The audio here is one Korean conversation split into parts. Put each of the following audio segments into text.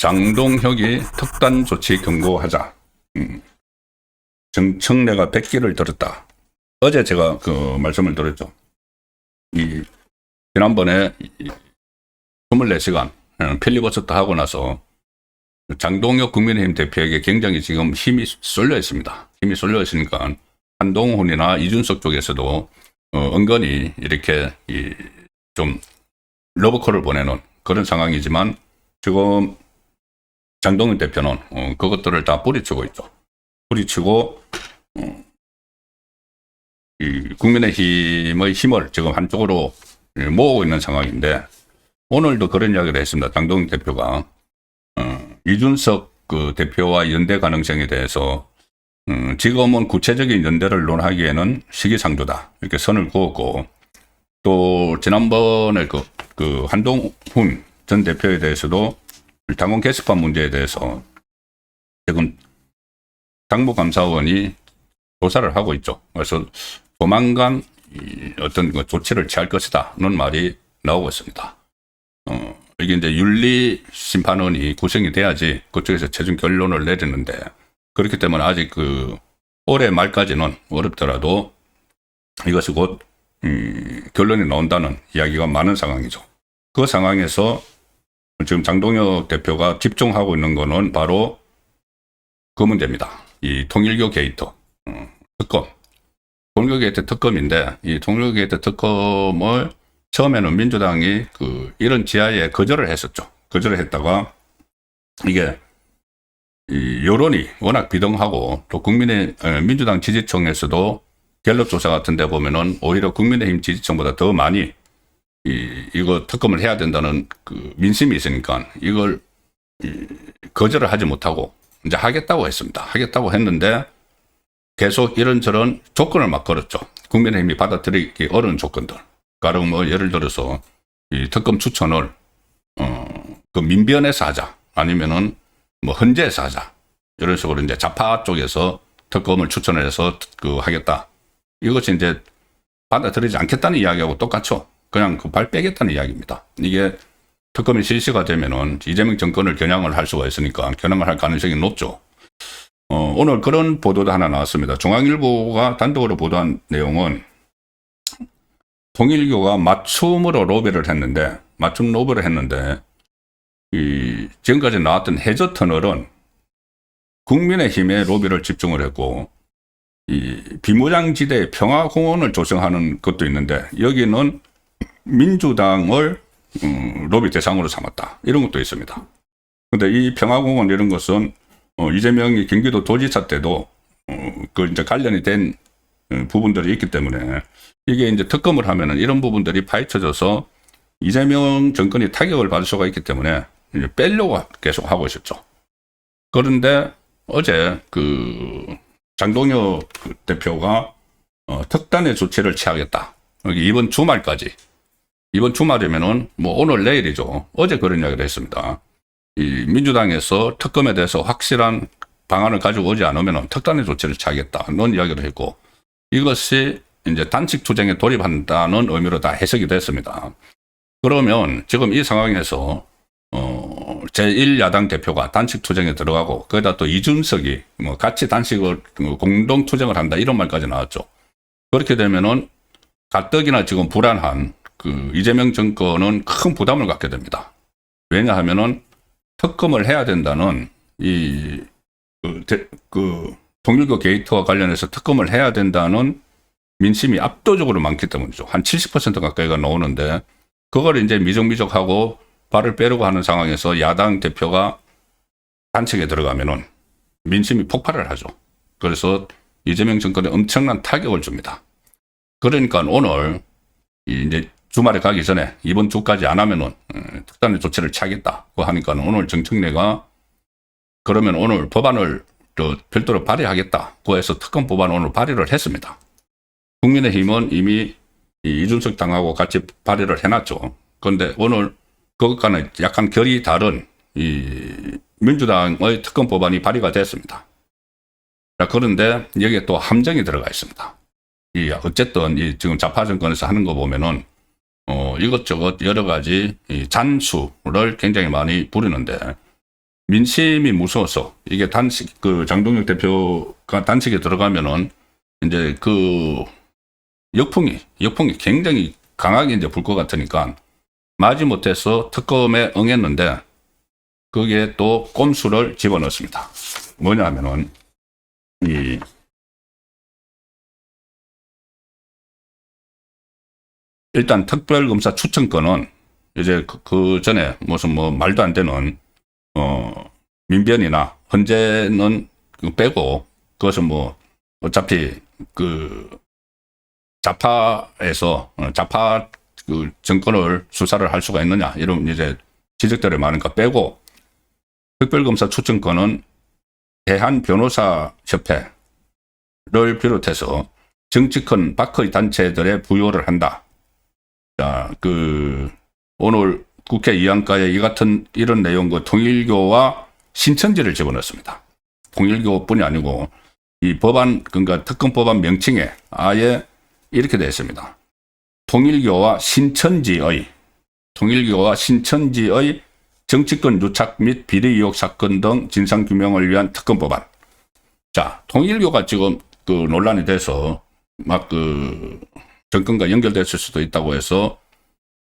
장동혁이 특단 조치 경고하자. 정청래가 100기를 들었다. 어제 제가 그 말씀을 드렸죠. 지난번에 24시간 필리버스터 하고 나서 장동혁 국민의힘 대표에게 굉장히 지금 힘이 쏠려 있습니다. 힘이 쏠려 있으니까 한동훈이나 이준석 쪽에서도 은근히 이렇게 좀 러브콜을 보내는 그런 상황이지만 지금 장동혁 대표는 그것들을 다 뿌리치고 있죠. 뿌리치고 이 국민의힘의 힘을 지금 한쪽으로 모으고 있는 상황인데 오늘도 그런 이야기를 했습니다. 장동혁 대표가 이준석 그 대표와 연대 가능성에 대해서 지금은 구체적인 연대를 논하기에는 시기상조다 이렇게 선을 그었고 또 지난번에 그 한동훈 전 대표에 대해서도 당원 게시판 문제에 대해서 지금 당무감사원이 조사를 하고 있죠. 그래서 조만간 어떤 조치를 취할 것이다는 말이 나오고 있습니다. 이게 이제 윤리심판원이 구성이 돼야지 그쪽에서 최종 결론을 내리는데 그렇기 때문에 아직 올해 말까지는 어렵더라도 이것이 곧 결론이 나온다는 이야기가 많은 상황이죠. 그 상황에서 지금 장동혁 대표가 집중하고 있는 거는 바로 그 문제입니다. 이 통일교 게이트 특검. 통일교 게이트 특검인데 이 통일교 게이트 특검을 처음에는 민주당이 이런 지하에 거절을 했었죠. 거절을 했다가 이게 이 여론이 워낙 비등하고 또 민주당 지지층에서도 갤럽 조사 같은 데 보면은 오히려 국민의힘 지지층보다 더 많이 이거 특검을 해야 된다는 민심이 있으니까 이걸 거절을 하지 못하고 이제 하겠다고 했습니다. 하겠다고 했는데 계속 이런저런 조건을 막 걸었죠. 국민의힘이 받아들이기 어려운 조건들. 가령 뭐 예를 들어서 이 특검 추천을 그 민변에서 하자 아니면은 뭐 헌재에서 하자 이런 식으로 이제 좌파 쪽에서 특검을 추천을 해서 하겠다. 이것이 이제 받아들이지 않겠다는 이야기하고 똑같죠. 그냥 발 빼겠다는 이야기입니다. 이게 특검이 실시가 되면은 이재명 정권을 겨냥을 할 수가 있으니까 겨냥을 할 가능성이 높죠. 오늘 그런 보도도 하나 나왔습니다. 중앙일보가 단독으로 보도한 내용은 통일교가 맞춤으로 로비를 했는데 지금까지 나왔던 해저 터널은 국민의힘의 로비를 집중을 했고 이 비무장지대 평화공원을 조성하는 것도 있는데 여기는 민주당을 로비 대상으로 삼았다. 이런 것도 있습니다. 근데 이 평화공원 이런 것은 이재명이 경기도 도지사 때도 이제 관련이 된 부분들이 있기 때문에 이게 이제 특검을 하면은 이런 부분들이 파헤쳐져서 이재명 정권이 타격을 받을 수가 있기 때문에 이제 빼려고 계속 하고 있었죠. 그런데 어제 장동혁 대표가 특단의 조치를 취하겠다. 이번 주말이면은 뭐 오늘 내일이죠. 어제 그런 이야기를 했습니다. 이 민주당에서 특검에 대해서 확실한 방안을 가지고 오지 않으면 특단의 조치를 취하겠다는 이야기를 했고 이것이 이제 단식 투쟁에 돌입한다는 의미로 다 해석이 됐습니다. 그러면 지금 이 상황에서 제1야당 대표가 단식 투쟁에 들어가고 거기다 또 이준석이 뭐 같이 단식을 공동 투쟁을 한다 이런 말까지 나왔죠. 그렇게 되면은 가뜩이나 지금 불안한 이재명 정권은 큰 부담을 갖게 됩니다. 왜냐하면은 특검을 해야 된다는 통일교 게이트와 관련해서 특검을 해야 된다는 민심이 압도적으로 많기 때문이죠. 한 70% 가까이가 나오는데 그걸 이제 미적미적하고 발을 빼려고 하는 상황에서 야당 대표가 단식에 들어가면은 민심이 폭발을 하죠. 그래서 이재명 정권에 엄청난 타격을 줍니다. 그러니까 오늘 이제 주말에 가기 전에 이번 주까지 안 하면은 특단의 조치를 취하겠다고 하니까 오늘 정청래가 그러면 오늘 법안을 별도로 발의하겠다고 해서 특검 법안을 오늘 발의를 했습니다. 국민의힘은 이미 이준석 당하고 같이 발의를 해놨죠. 그런데 오늘 그것과는 약간 결이 다른 민주당의 특검 법안이 발의가 됐습니다. 그런데 여기에 또 함정이 들어가 있습니다. 어쨌든 지금 좌파 정권에서 하는 거 보면은 이것저것 여러 가지 잔수를 굉장히 많이 부리는데 민심이 무서워서 이게 단식 그 장동혁 대표가 단식에 들어가면은 이제 그 역풍이 굉장히 강하게 이제 불 것 같으니까 마지못해서 특검에 응했는데 거기에 또 꼼수를 집어넣습니다. 뭐냐 하면은 일단 특별검사 추천권은 이제 그 전에 무슨 뭐 말도 안 되는 민변이나 헌재는 빼고 그것은 뭐 어차피 그 좌파에서 좌파 그 정권을 수사를 할 수가 있느냐 이런 이제 지적들이 많으니까 빼고 특별검사 추천권은 대한변호사협회를 비롯해서 정치권 밖의 단체들에 부여를 한다. 자, 오늘 국회 이안가에 이 같은 이런 내용 통일교와 신천지를 집어넣습니다. 통일교뿐이 아니고 이 법안 그러니까 특검법안 명칭에 아예 이렇게 되어 있습니다. 통일교와 신천지의 정치권 유착 및 비리 의혹 사건 등 진상 규명을 위한 특검법안. 자, 통일교가 지금 논란이 돼서 막 정권과 연결됐을 수도 있다고 해서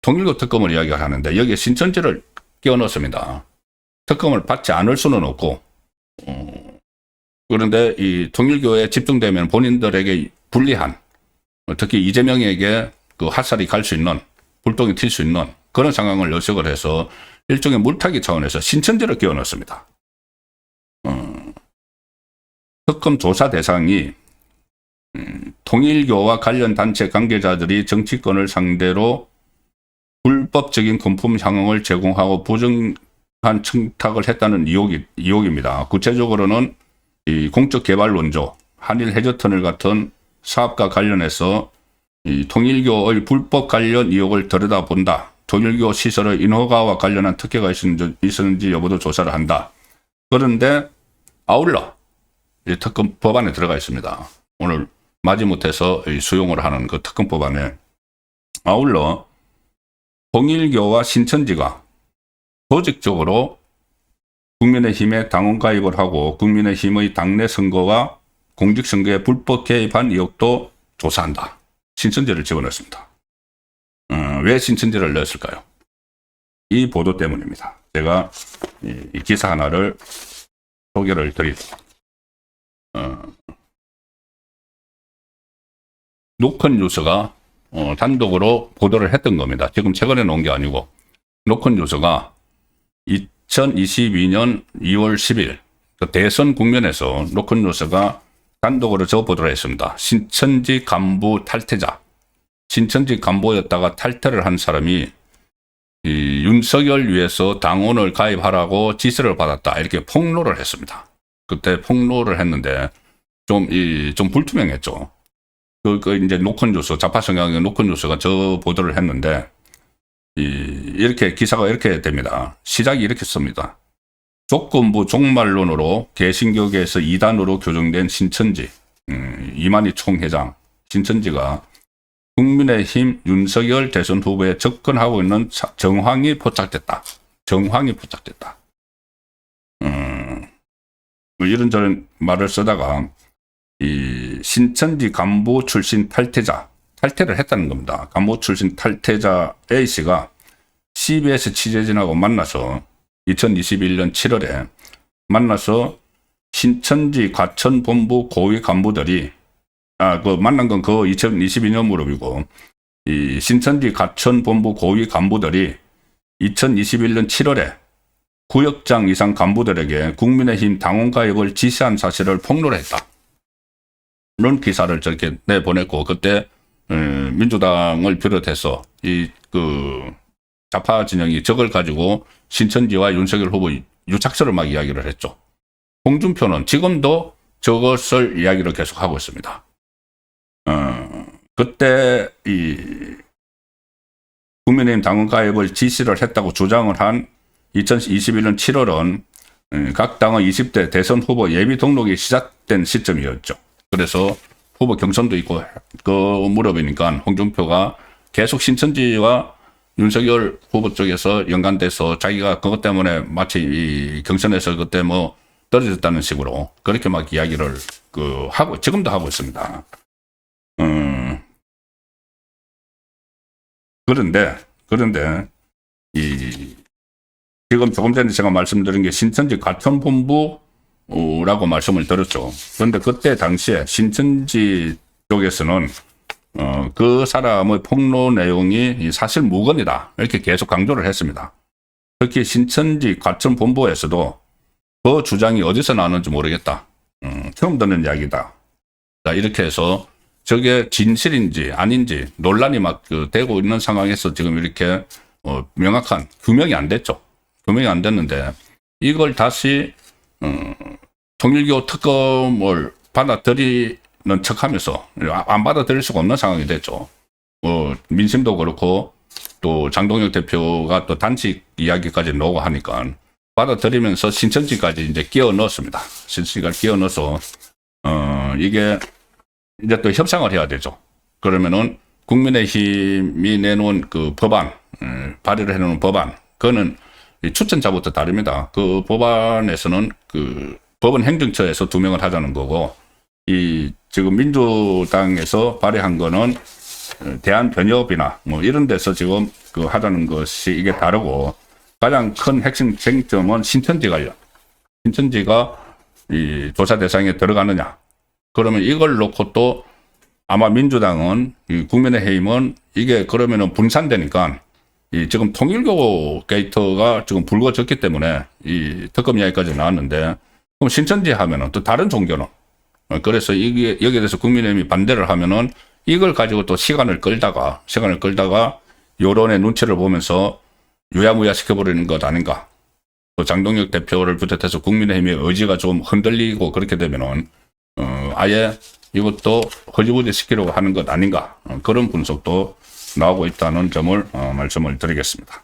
통일교 특검을 이야기를 하는데 여기에 신천지를 끼워 넣습니다. 특검을 받지 않을 수는 없고 그런데 이 통일교에 집중되면 본인들에게 불리한 특히 이재명에게 핫살이 갈 수 있는 불똥이 튈 수 있는 그런 상황을 예측을 해서 일종의 물타기 차원에서 신천지를 끼워 넣습니다. 특검 조사 대상이 통일교와 관련 단체 관계자들이 정치권을 상대로 불법적인 금품 향응을 제공하고 부정한 청탁을 했다는 의혹입니다. 구체적으로는 이 공적 개발 원조, 한일 해저터널 같은 사업과 관련해서 이 통일교의 불법 관련 의혹을 들여다본다. 통일교 시설의 인허가와 관련한 특혜가 있었는지 여부도 조사를 한다. 그런데 아울러 특검 법안에 들어가 있습니다. 오늘 마지못해서 수용을 하는 그 특검 법안에 아울러 통일교와 신천지가 조직적으로 국민의힘에 당원 가입을 하고 국민의힘의 당내 선거와 공직선거에 불법 개입한 의혹도 조사한다. 신천지를 집어넣습니다. 왜 신천지를 넣었을까요? 이 보도 때문입니다. 제가 이 기사 하나를 소개를 드리죠. 노컷 뉴스가 단독으로 보도를 했던 겁니다. 지금 최근에 놓은 게 아니고 노컷 뉴스가 2022년 2월 10일 대선 국면에서 노컷 뉴스가 단독으로 저 보도를 했습니다. 신천지 간부 탈퇴자. 신천지 간부였다가 탈퇴를 한 사람이 이 윤석열 위해서 당원을 가입하라고 지시를 받았다. 이렇게 폭로를 했습니다. 그때 폭로를 했는데 좀 불투명했죠. 이제 노컷 뉴스, 좌파 성향의 노컷 뉴스가 저 보도를 했는데 이렇게 기사가 이렇게 됩니다. 시작이 이렇게 씁니다. 조건부 종말론으로 개신교계에서 이단으로 규정된 신천지, 이만희 총회장, 신천지가 국민의힘 윤석열 대선 후보에 접근하고 있는 정황이 포착됐다. 이런저런 말을 쓰다가 이 신천지 간부 출신 탈퇴를 했다는 겁니다. 간부 출신 탈퇴자 A씨가 CBS 취재진하고 만나서 2021년 7월에 만나서 신천지 과천본부 고위 간부들이 만난 건 2022년 무렵이고 이 신천지 과천본부 고위 간부들이 2021년 7월에 구역장 이상 간부들에게 국민의힘 당원 가입을 지시한 사실을 폭로를 했다. 이런 기사를 저렇게 내보냈고 그때 민주당을 비롯해서 좌파 진영이 저걸 가지고 신천지와 윤석열 후보 유착설을 막 이야기를 했죠. 홍준표는 지금도 저것을 이야기를 계속하고 있습니다. 그때 국민의힘 당원 가입을 지시를 했다고 주장을 한 2021년 7월은 각 당의 20대 대선 후보 예비 등록이 시작된 시점이었죠. 그래서 후보 경선도 있고 그 무렵이니까 홍준표가 계속 신천지와 윤석열 후보 쪽에서 연관돼서 자기가 그것 때문에 마치 이 경선에서 그때 뭐 떨어졌다는 식으로 그렇게 막 이야기를 하고, 지금도 하고 있습니다. 그런데, 지금 조금 전에 제가 말씀드린 게 신천지 가천본부라고 말씀을 드렸죠. 그런데 그때 당시에 신천지 쪽에서는 그 사람의 폭로 내용이 사실 무근이다, 이렇게 계속 강조를 했습니다. 특히 신천지 가천본부에서도 그 주장이 어디서 나왔는지 모르겠다, 처음 듣는 이야기다, 자, 이렇게 해서 저게 진실인지 아닌지 논란이 막 되고 있는 상황에서 지금 이렇게 명확한 규명이 안 됐죠. 규명이 안 됐는데 이걸 다시 통일교 특검을 받아들이는 척하면서 안 받아들일 수가 없는 상황이 됐죠. 민심도 그렇고 또 장동혁 대표가 또 단식 이야기까지 나오고 하니까 받아들이면서 신천지까지 이제 끼워 넣었습니다. 신천지까지 끼워 넣어서 이게 이제 또 협상을 해야 되죠. 그러면은 국민의힘이 내놓은 그 법안, 발의를 해놓은 법안, 그거는 추천자부터 다릅니다. 그 법안에서는 그 법원 행정처에서 2명을 하자는 거고, 이 지금 민주당에서 발의한 거는 대한변협이나 뭐 이런 데서 지금 하자는 것이 이게 다르고, 가장 큰 핵심 쟁점은 신천지 관련. 신천지가 이 조사 대상에 들어가느냐. 그러면 이걸 놓고 또 아마 민주당은, 국민의힘은 이게 그러면은 분산되니까 이 지금 통일교 게이트가 지금 불거졌기 때문에 이 특검 이야기까지 나왔는데, 그럼 신천지 하면은 또 다른 종교는, 그래서 이게 여기에 대해서 국민의힘이 반대를 하면은 이걸 가지고 또 시간을 끌다가 여론의 눈치를 보면서 유야무야 시켜버리는 것 아닌가. 또 장동혁 대표를 비롯해서 국민의힘의 의지가 좀 흔들리고 그렇게 되면은 아예 이것도 허지부지 시키려고 하는 것 아닌가, 그런 분석도 나오고 있다는 점을 말씀을 드리겠습니다.